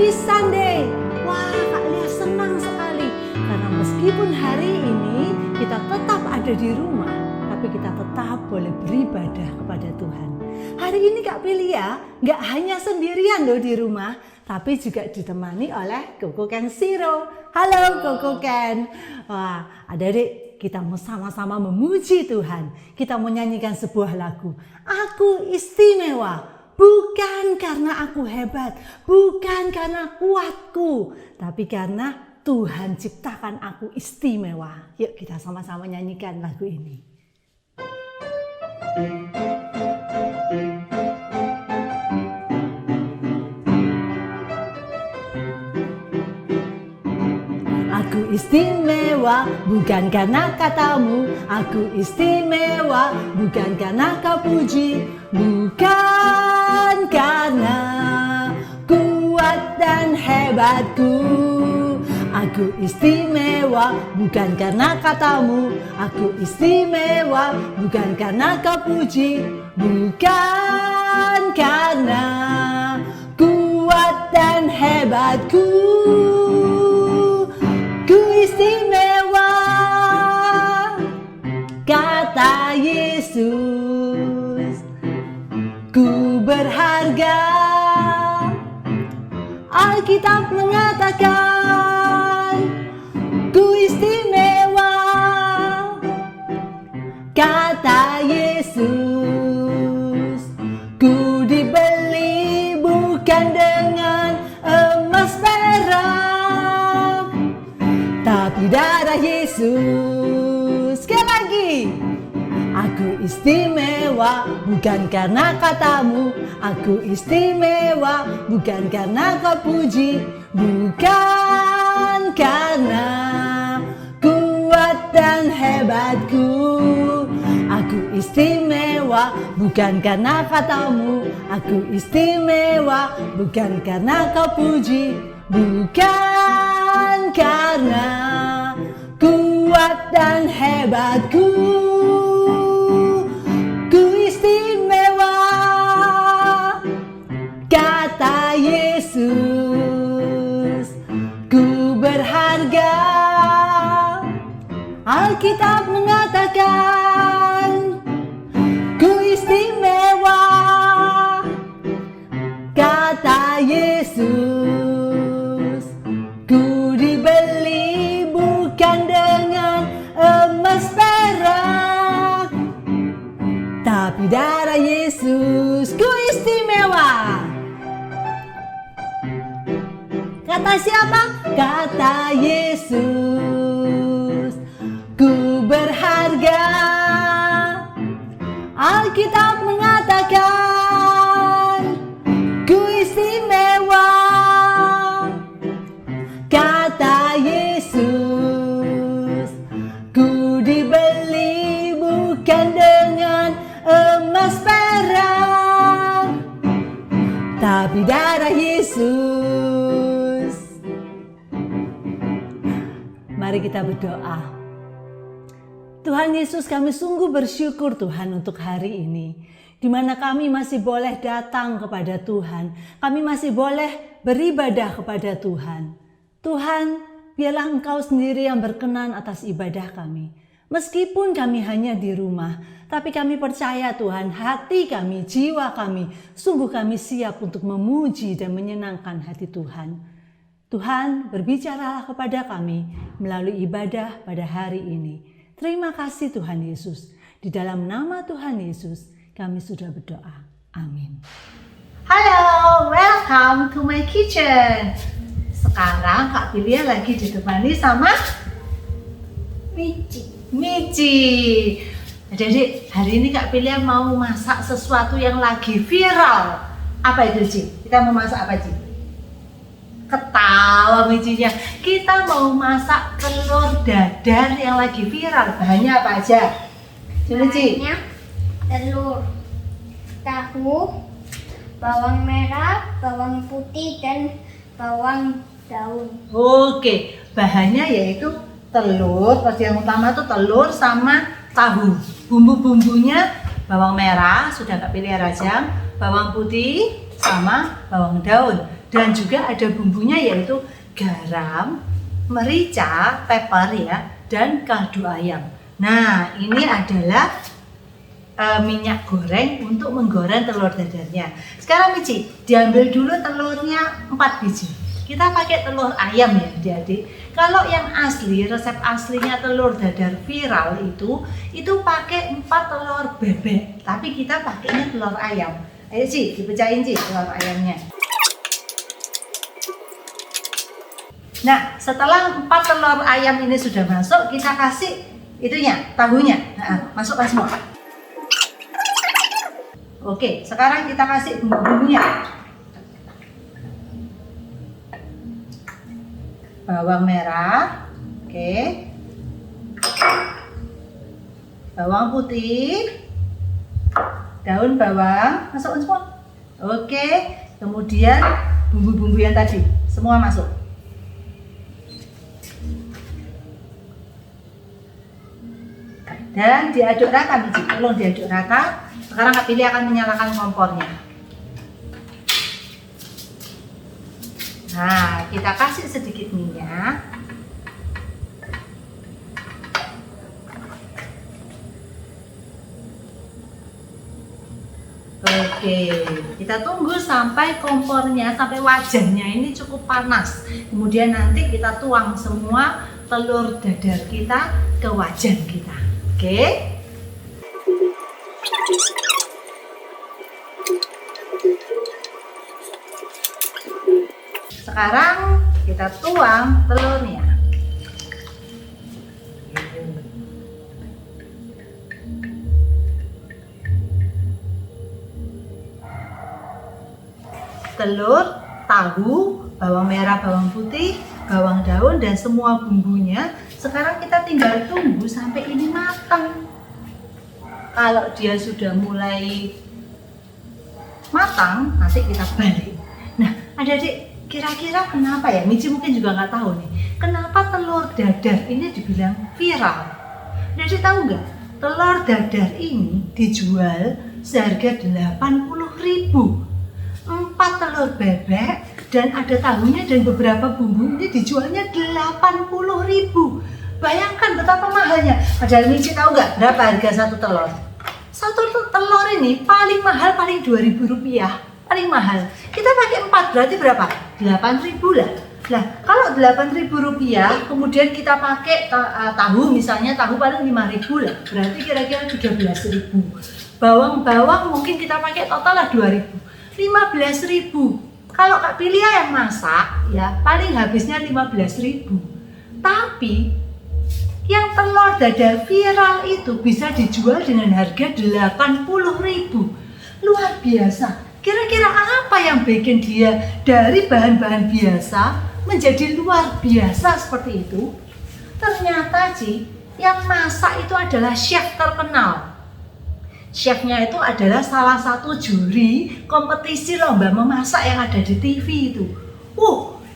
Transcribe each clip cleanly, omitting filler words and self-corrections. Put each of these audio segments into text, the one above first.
pisan deh. Wah, Kak Lia senang sekali. Karena meskipun hari ini kita tetap ada di rumah, tapi kita tetap boleh beribadah kepada Tuhan. Hari ini Kak Pilia nggak hanya sendirian loh di rumah, tapi juga ditemani oleh Koko Ken Siro. Halo Koko Ken. Wah, adik-adik, kita mau sama-sama memuji Tuhan. Kita mau nyanyikan sebuah lagu. Aku istimewa. Bukan karena aku hebat, bukan karena kuatku, tapi karena Tuhan ciptakan aku istimewa. Yuk kita sama-sama nyanyikan lagu ini. Aku istimewa bukan karena katamu, aku istimewa bukan karena kau puji, bukan karena kuat dan hebatku. Aku istimewa bukan karena katamu, aku istimewa bukan karena kau puji, bukan karena kuat dan hebatku. Ku istimewa, kata Yesus. Ku berharga, Alkitab mengatakan. Ku istimewa, kata Yesus. Ku dibeli bukan dengan emas perak, tapi darah Yesus. Sekali lagi. Aku istimewa bukan karena katamu, aku istimewa bukan karena kau puji, bukan karena kuat dan hebatku. Aku istimewa bukan karena katamu, aku istimewa bukan karena kau puji, bukan karena kuat dan hebatku. Ku istimewa, kata Yesus. Ku berharga, Alkitab mengatakan. Ku istimewa, kata Yesus. Ku dibeli bukan dengan emas perak, tapi darah Yesus. Ku istimewa. Kata siapa? Kata Yesus. Ku berharga, Alkitab mengatakan. Ku istimewa, kata Yesus. Ku dibeli bukan dengan emas perak, tapi darah Yesus. Mari kita berdoa. Tuhan Yesus, kami sungguh bersyukur Tuhan untuk hari ini, di mana kami masih boleh datang kepada Tuhan, kami masih boleh beribadah kepada Tuhan. Tuhan, biarlah Engkau sendiri yang berkenan atas ibadah kami. Meskipun kami hanya di rumah, tapi kami percaya Tuhan, hati kami, jiwa kami, sungguh kami siap untuk memuji dan menyenangkan hati Tuhan. Tuhan, berbicaralah kepada kami melalui ibadah pada hari ini. Terima kasih Tuhan Yesus. Di dalam nama Tuhan Yesus, kami sudah berdoa. Amin. Halo, welcome to my kitchen. Sekarang Kak Pilia lagi ditemani sama Mici. Jadi hari ini Kak Pilia mau masak sesuatu yang lagi viral. Apa itu, Ci? Kita mau masak apa, Ci? Ketawa Micinya. Kita mau masak telur dadar yang lagi viral. Bahannya apa aja? Coba, Ci. Bahannya telur, tahu, bawang merah, bawang putih, dan bawang daun. Oke, bahannya yaitu telur. Pasti yang utama itu telur sama tahu. Bumbu-bumbunya bawang merah sudah Kak Pilia rajang, bawang putih sama bawang daun. Dan juga ada bumbunya yaitu garam, merica, pepper ya, dan kaldu ayam. Nah, ini adalah minyak goreng untuk menggoreng telur dadarnya. Sekarang Mici, diambil dulu telurnya 4 biji. Kita pakai telur ayam ya adik-adik. Kalau yang asli, resep aslinya telur dadar viral itu pakai 4 telur bebek. Tapi kita pakainya telur ayam. Ayo Ci, dipecahin Ci telur ayamnya. Nah, setelah 4 telur ayam ini sudah masuk, kita kasih itunya, tahunya. Nah, masukkan semua. Oke, sekarang kita kasih bumbu-bumbunya. Bawang merah, oke. Bawang putih, daun bawang, masukkan semua. Oke, kemudian bumbu-bumbu yang tadi, semua masuk. Dan diaduk rata, Biji. Tolong diaduk rata. Sekarang Kak Pilih akan menyalakan kompornya. Nah, kita kasih sedikit minyak. Oke, kita tunggu sampai kompornya, sampai wajannya ini cukup panas. Kemudian nanti kita tuang semua telur dadar kita ke wajan kita. Oke. Sekarang kita tuang telurnya. Telur, tahu, bawang merah, bawang putih, bawang daun, dan semua bumbunya. Sekarang kita tinggal tunggu sampai ini matang. Kalau dia sudah mulai matang, nanti kita balik. Nah, adik-adik, kira-kira kenapa ya? Mici mungkin juga nggak tahu nih. Kenapa telur dadar ini dibilang viral? Adik-adik tahu nggak? Telur dadar ini dijual seharga 80.000. 4 telur bebek dan ada tahunya dan beberapa bumbu ini dijualnya 80.000. Bayangkan betapa mahalnya. Padahal Mici tahu nggak berapa harga satu telur? Satu telur ini paling mahal paling 2.000 rupiah. Paling mahal. Kita pakai 4 berarti berapa? 8.000 lah. Nah, kalau 8.000 rupiah, kemudian kita pakai tahu, misalnya tahu paling 5.000 lah. Berarti kira-kira 13.000. Bawang-bawang mungkin kita pakai total lah 2.000. 15.000. Kalau Kak Pilih yang masak, ya paling habisnya 15.000. Tapi yang telur dadar viral itu bisa dijual dengan harga 80.000. Luar biasa. Kira-kira apa yang bikin dia dari bahan-bahan biasa menjadi luar biasa seperti itu? Ternyata Ci, yang masak itu adalah chef terkenal. Chefnya itu adalah salah satu juri kompetisi lomba memasak yang ada di TV itu.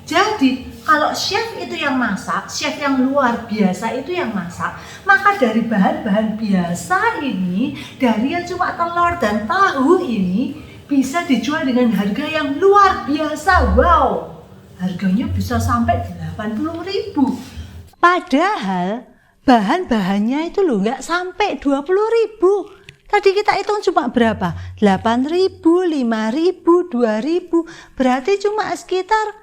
Jadi kalau chef itu yang masak, chef yang luar biasa itu yang masak, maka dari bahan-bahan biasa ini, dari yang cuma telur dan tahu ini, bisa dijual dengan harga yang luar biasa. Wow, harganya bisa sampai 80.000. Padahal bahan-bahannya itu loh nggak sampai 20.000. Tadi kita hitung cuma berapa? 8.000, 5.000, 2.000. Berarti cuma sekitar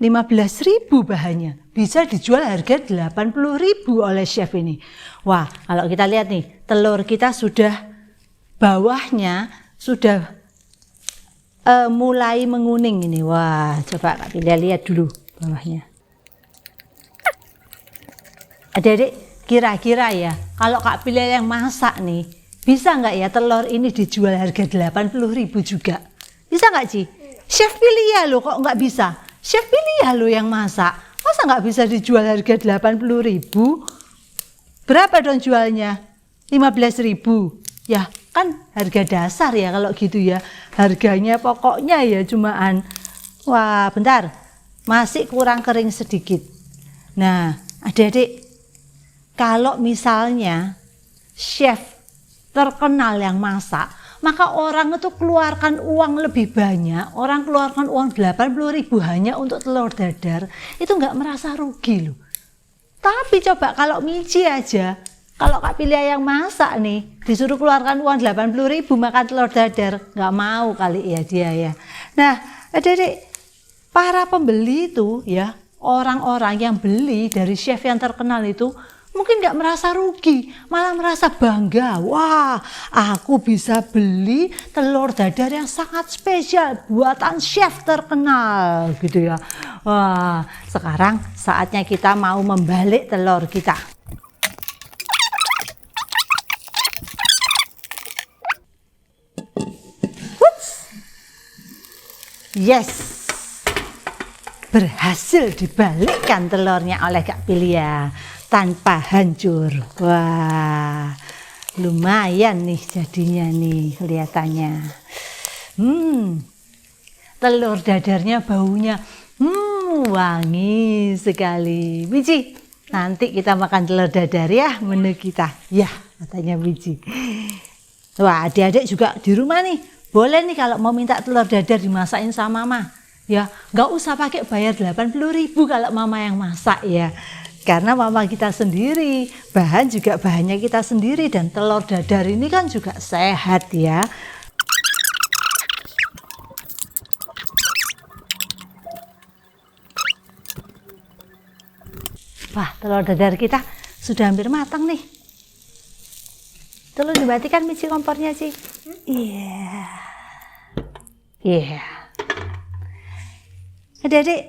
15.000 bahannya. Bisa dijual harga 80.000 oleh chef ini. Wah, kalau kita lihat nih, telur kita sudah bawahnya sudah mulai menguning ini. Wah, coba Kak Pilih lihat dulu bawahnya. Adik-adik, kira-kira ya, kalau Kak Pilih yang masak nih, bisa nggak ya telur ini dijual harga 80.000 juga? Bisa nggak Ci? Chef Pilih ya lo kok nggak bisa? Chef Pilih ya lo yang masak, masa nggak bisa dijual harga 80.000? Berapa dong jualnya? 15.000. Ya kan harga dasar ya kalau gitu ya. Harganya pokoknya ya cumaan. Wah bentar, masih kurang kering sedikit. Nah adik-adik, kalau misalnya chef terkenal yang masak, maka orang itu keluarkan uang lebih banyak, orang keluarkan uang 80.000 hanya untuk telur dadar, itu nggak merasa rugi loh. Tapi coba kalau Mici aja, kalau Kak Pilia yang masak nih, disuruh keluarkan uang 80.000 makan telur dadar, nggak mau kali ya dia ya. Nah, adik-adik, para pembeli itu ya, orang-orang yang beli dari chef yang terkenal itu mungkin nggak merasa rugi, malah merasa bangga. Wah, aku bisa beli telur dadar yang sangat spesial buatan chef terkenal gitu ya. Wah, sekarang saatnya kita mau membalik telur kita. Yes, berhasil dibalikkan telurnya oleh Kak Pilia tanpa hancur. Wah, lumayan nih jadinya nih kelihatannya. Telur dadarnya baunya wangi sekali. Mici, nanti kita makan telur dadar ya menu kita. Ya, katanya Mici. Wah, adik-adik juga di rumah nih. Boleh nih kalau mau minta telur dadar dimasakin sama Mama. Ya, nggak usah pakai bayar 80.000 kalau Mama yang masak ya. Karena Mama kita sendiri, bahan juga bahannya kita sendiri dan telur dadar ini kan juga sehat ya. Wah, telur dadar kita sudah hampir matang nih. Tolong dimatikan Mici kompornya sih. Iya. Iya. Adik-adik,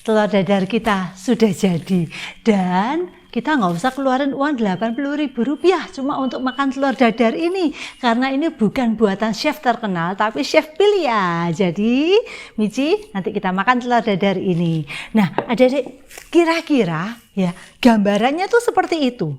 telur dadar kita sudah jadi. Dan kita nggak usah keluarin uang 80.000 rupiah cuma untuk makan telur dadar ini. Karena ini bukan buatan chef terkenal, tapi Chef Pilia. Jadi, Mici, nanti kita makan telur dadar ini. Nah, adik-adik, kira-kira ya gambarannya tuh seperti itu.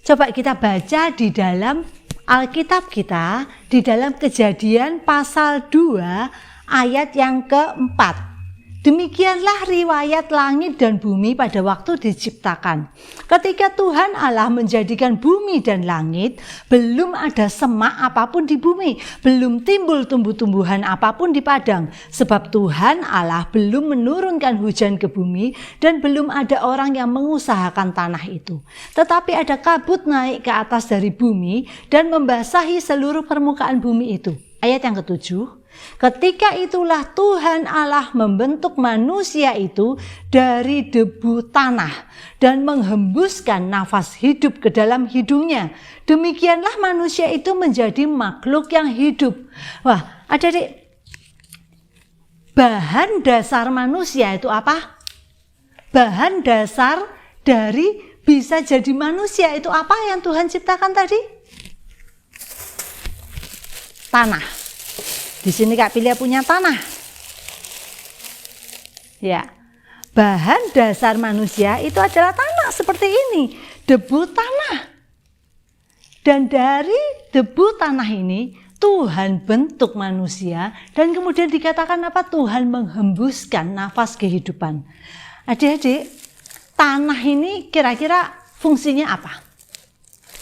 Coba kita baca di dalam Alkitab kita, di dalam Kejadian pasal 2 ayat yang keempat. Demikianlah riwayat langit dan bumi pada waktu diciptakan. Ketika Tuhan Allah menjadikan bumi dan langit, belum ada semak apapun di bumi, belum timbul tumbuh-tumbuhan apapun di padang, sebab Tuhan Allah belum menurunkan hujan ke bumi dan belum ada orang yang mengusahakan tanah itu. Tetapi ada kabut naik ke atas dari bumi dan membasahi seluruh permukaan bumi itu. Ayat yang ke-7. Ketika itulah Tuhan Allah membentuk manusia itu dari debu tanah dan menghembuskan nafas hidup ke dalam hidungnya. Demikianlah manusia itu menjadi makhluk yang hidup. Wah, adik-adik, bahan dasar manusia itu apa? Bahan dasar dari bisa jadi manusia itu apa yang Tuhan ciptakan tadi? Tanah. Di sini Kak Pilia punya tanah. Ya, bahan dasar manusia itu adalah tanah seperti ini, debu tanah. Dan dari debu tanah ini Tuhan bentuk manusia dan kemudian dikatakan apa? Tuhan menghembuskan nafas kehidupan. Adik-adik, tanah ini kira-kira fungsinya apa?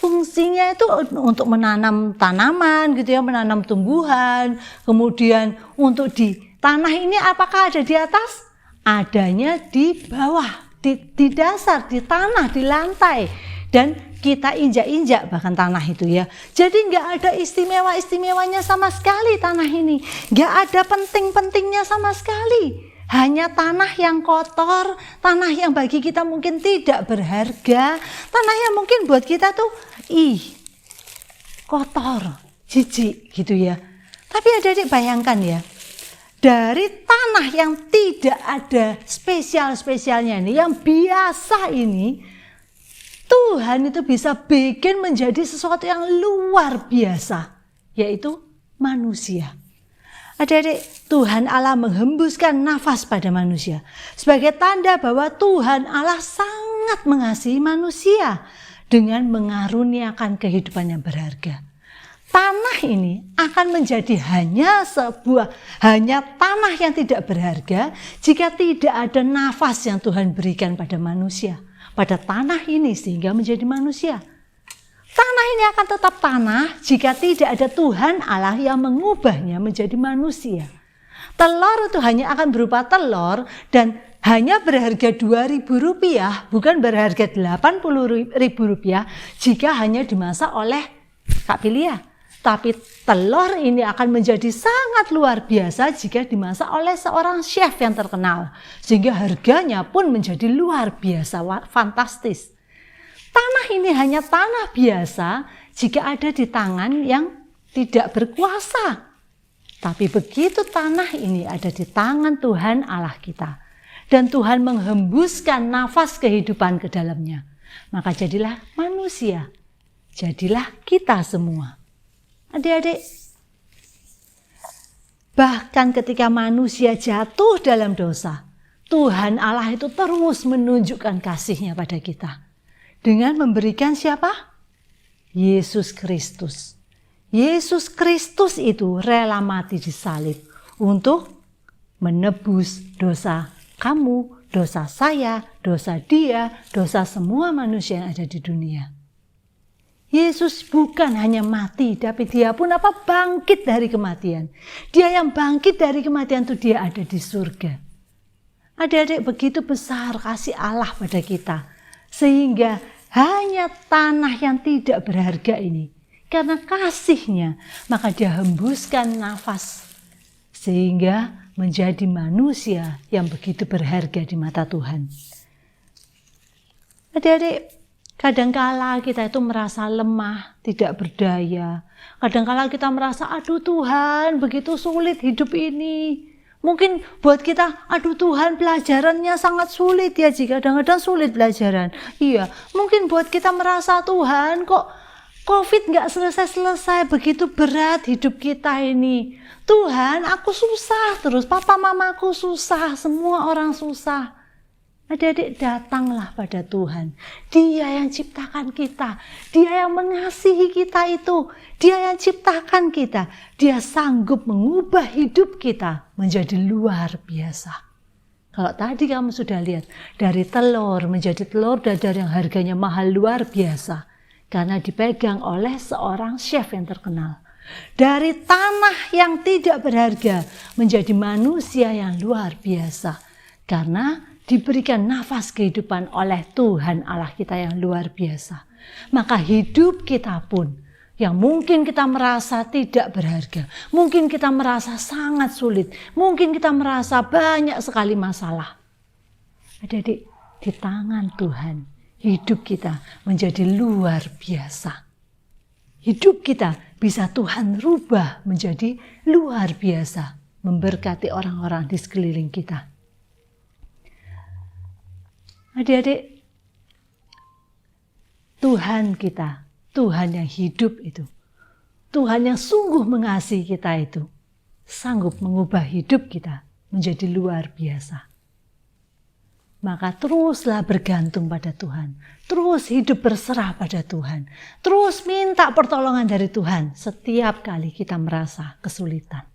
Fungsinya itu untuk menanam tanaman gitu ya, menanam tumbuhan. Kemudian untuk di tanah ini apakah ada di atas? Adanya di bawah, di dasar, di tanah, di lantai. Dan kita injak-injak bahkan tanah itu ya. Jadi nggak ada istimewa-istimewanya sama sekali tanah ini. Nggak ada penting-pentingnya sama sekali. Hanya tanah yang kotor, tanah yang bagi kita mungkin tidak berharga, tanah yang mungkin buat kita tuh, kotor, jijik gitu ya. Tapi adik-adik bayangkan ya, dari tanah yang tidak ada spesial-spesialnya ini, yang biasa ini, Tuhan itu bisa bikin menjadi sesuatu yang luar biasa, yaitu manusia. Adik-adik, Tuhan Allah menghembuskan nafas pada manusia sebagai tanda bahwa Tuhan Allah sangat mengasihi manusia dengan mengaruniakan kehidupan yang berharga. Tanah ini akan menjadi hanya tanah yang tidak berharga jika tidak ada nafas yang Tuhan berikan pada manusia, pada tanah ini sehingga menjadi manusia. Tanah ini akan tetap tanah jika tidak ada Tuhan Allah yang mengubahnya menjadi manusia. Telur itu hanya akan berupa telur dan hanya berharga Rp2.000, bukan berharga Rp80.000 jika hanya dimasak oleh Kak Pilia. Tapi telur ini akan menjadi sangat luar biasa jika dimasak oleh seorang chef yang terkenal. Sehingga harganya pun menjadi luar biasa, fantastis. Tanah ini hanya tanah biasa jika ada di tangan yang tidak berkuasa. Tapi begitu tanah ini ada di tangan Tuhan Allah kita, dan Tuhan menghembuskan nafas kehidupan ke dalamnya, maka jadilah manusia, jadilah kita semua. Adik-adik, bahkan ketika manusia jatuh dalam dosa, Tuhan Allah itu terus menunjukkan kasih-Nya pada kita. Dengan memberikan siapa? Yesus Kristus. Yesus Kristus itu rela mati di salib untuk menebus dosa kamu, dosa saya, dosa dia, dosa semua manusia yang ada di dunia. Yesus bukan hanya mati, tapi dia pun bangkit dari kematian. Dia yang bangkit dari kematian itu dia ada di surga. Adik-adik, begitu besar kasih Allah pada kita. Sehingga hanya tanah yang tidak berharga ini, karena kasih-Nya, maka dia hembuskan nafas. Sehingga menjadi manusia yang begitu berharga di mata Tuhan. Adik-adik, kadangkala kita itu merasa lemah, tidak berdaya. Kadangkala kita merasa, aduh Tuhan, begitu sulit hidup ini. Mungkin buat kita, aduh Tuhan, pelajarannya sangat sulit ya, jika kadang-kadang sulit pelajaran. Iya, mungkin buat kita merasa, Tuhan kok COVID nggak selesai-selesai, begitu berat hidup kita ini. Tuhan, aku susah terus, papa mamaku susah, semua orang susah. Adik-adik, datanglah pada Tuhan. Dia yang ciptakan kita. Dia yang mengasihi kita itu. Dia yang ciptakan kita. Dia sanggup mengubah hidup kita menjadi luar biasa. Kalau tadi kamu sudah lihat, dari telur menjadi telur dadar yang harganya mahal luar biasa. Karena dipegang oleh seorang chef yang terkenal. Dari tanah yang tidak berharga menjadi manusia yang luar biasa. Karena diberikan nafas kehidupan oleh Tuhan Allah kita yang luar biasa. Maka hidup kita pun yang mungkin kita merasa tidak berharga, mungkin kita merasa sangat sulit, mungkin kita merasa banyak sekali masalah. Adik-adik, di tangan Tuhan hidup kita menjadi luar biasa. Hidup kita bisa Tuhan rubah menjadi luar biasa, memberkati orang-orang di sekeliling kita. Adik-adik, Tuhan kita, Tuhan yang hidup itu, Tuhan yang sungguh mengasihi kita itu, sanggup mengubah hidup kita menjadi luar biasa. Maka teruslah bergantung pada Tuhan, terus hidup berserah pada Tuhan, terus minta pertolongan dari Tuhan setiap kali kita merasa kesulitan.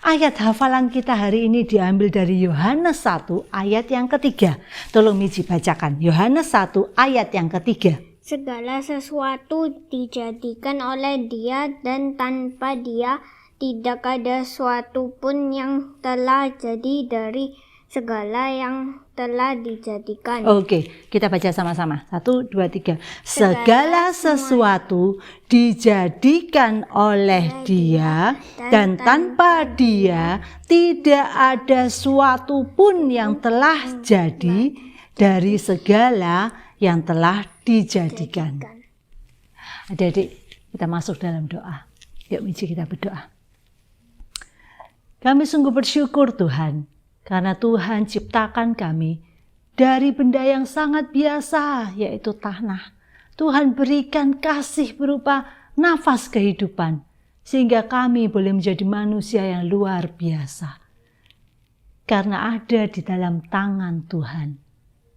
Ayat hafalan kita hari ini diambil dari Yohanes 1 ayat yang ketiga. Tolong Miji bacakan. Yohanes 1 ayat yang ketiga. Segala sesuatu dijadikan oleh Dia, dan tanpa Dia tidak ada sesuatu pun yang telah jadi dari segala yang telah dijadikan. Oke, kita baca sama-sama. 1, 2, 3. Segala sesuatu dijadikan oleh Dia, dan tanpa Dia tidak ada suatu pun yang telah jadi dari segala yang telah dijadikan. Adik-adik, kita masuk dalam doa. Yuk Miji, kita berdoa. Kami sungguh bersyukur Tuhan, karena Tuhan ciptakan kami dari benda yang sangat biasa, yaitu tanah. Tuhan berikan kasih berupa nafas kehidupan, sehingga kami boleh menjadi manusia yang luar biasa. Karena ada di dalam tangan Tuhan.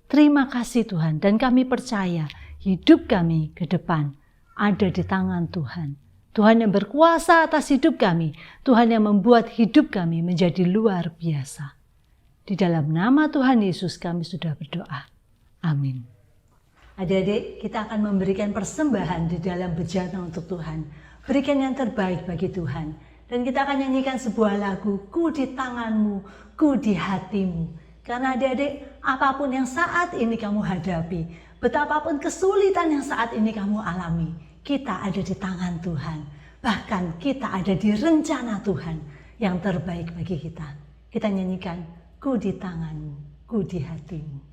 Terima kasih Tuhan, dan kami percaya hidup kami ke depan ada di tangan Tuhan. Tuhan yang berkuasa atas hidup kami, Tuhan yang membuat hidup kami menjadi luar biasa. Di dalam nama Tuhan Yesus kami sudah berdoa. Amin. Adik-adik, kita akan memberikan persembahan di dalam bejana untuk Tuhan. Berikan yang terbaik bagi Tuhan. Dan kita akan nyanyikan sebuah lagu, Ku di tanganmu, ku di hatimu. Karena adik-adik, apapun yang saat ini kamu hadapi, betapapun kesulitan yang saat ini kamu alami, kita ada di tangan Tuhan. Bahkan kita ada di rencana Tuhan yang terbaik bagi kita. Kita nyanyikan, Ku di tanganmu, ku di hatimu.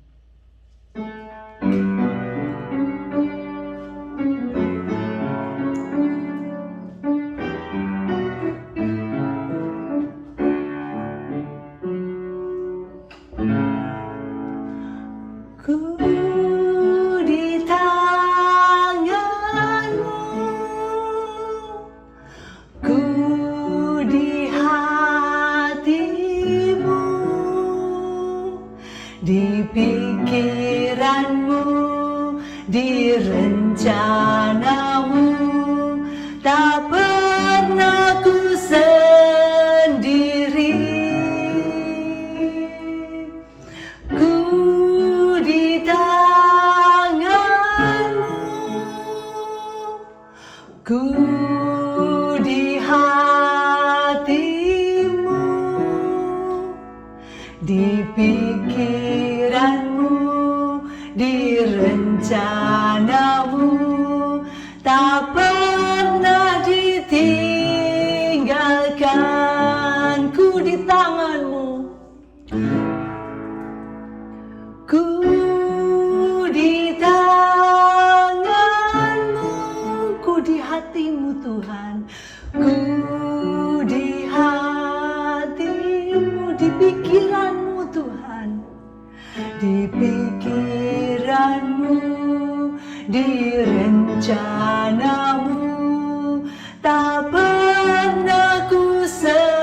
Ku di tanganmu, ku di hatimu, di pikiranmu, di rencanamu, tak pernah ku sendiri. Ku di tanganmu, ku di hatimu, di pikiranmu, di rencanamu, tak pernah ditinggalkan. Ku di tanganmu, ku di tanganmu, ku di hatimu Tuhan, ku di hatimu, di pikiranmu Tuhan, di pikiranmu, di rencanamu, tak pernah ku sendiri.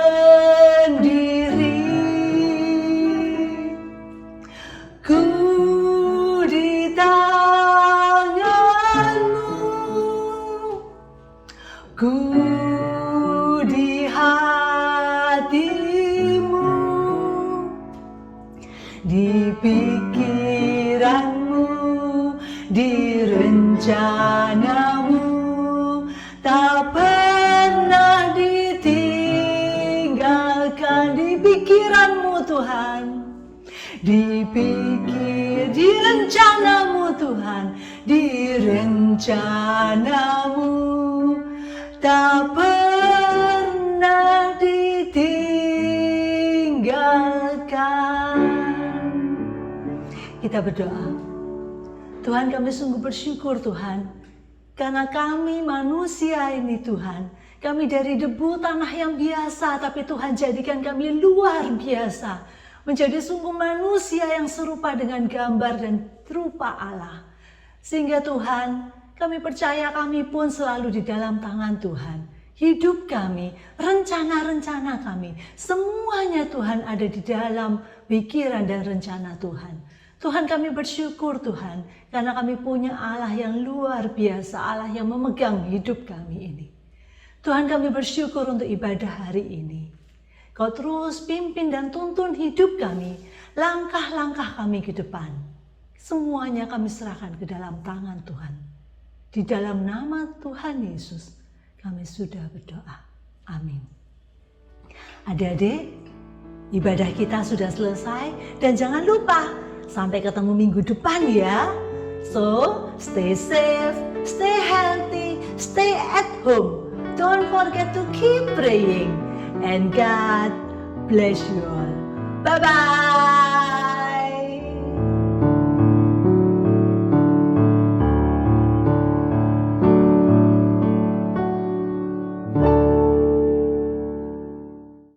Ku di tanganmu, ku di hatimu, di pikiranmu, di rencanamu, tak pernah ditinggalkan. Di pikiranmu Tuhan, di rencanamu Tuhan, di rencanamu, tak pernah ditinggalkan. Kita berdoa. Tuhan, kami sungguh bersyukur Tuhan, karena kami manusia ini Tuhan, kami dari debu tanah yang biasa, tapi Tuhan jadikan kami luar biasa, menjadi sungguh manusia yang serupa dengan gambar dan rupa Allah. Sehingga Tuhan, kami percaya kami pun selalu di dalam tangan Tuhan. Hidup kami, rencana-rencana kami, semuanya Tuhan ada di dalam pikiran dan rencana Tuhan. Tuhan, kami bersyukur Tuhan, karena kami punya Allah yang luar biasa, Allah yang memegang hidup kami ini. Tuhan, kami bersyukur untuk ibadah hari ini. Kau terus pimpin dan tuntun hidup kami, langkah-langkah kami ke depan. Semuanya kami serahkan ke dalam tangan Tuhan. Di dalam nama Tuhan Yesus, kami sudah berdoa. Amin. Adik-adik, ibadah kita sudah selesai dan jangan lupa, sampai ketemu minggu depan ya. So, stay safe, stay healthy, stay at home. Don't forget to keep praying. And God bless you all. Bye-bye.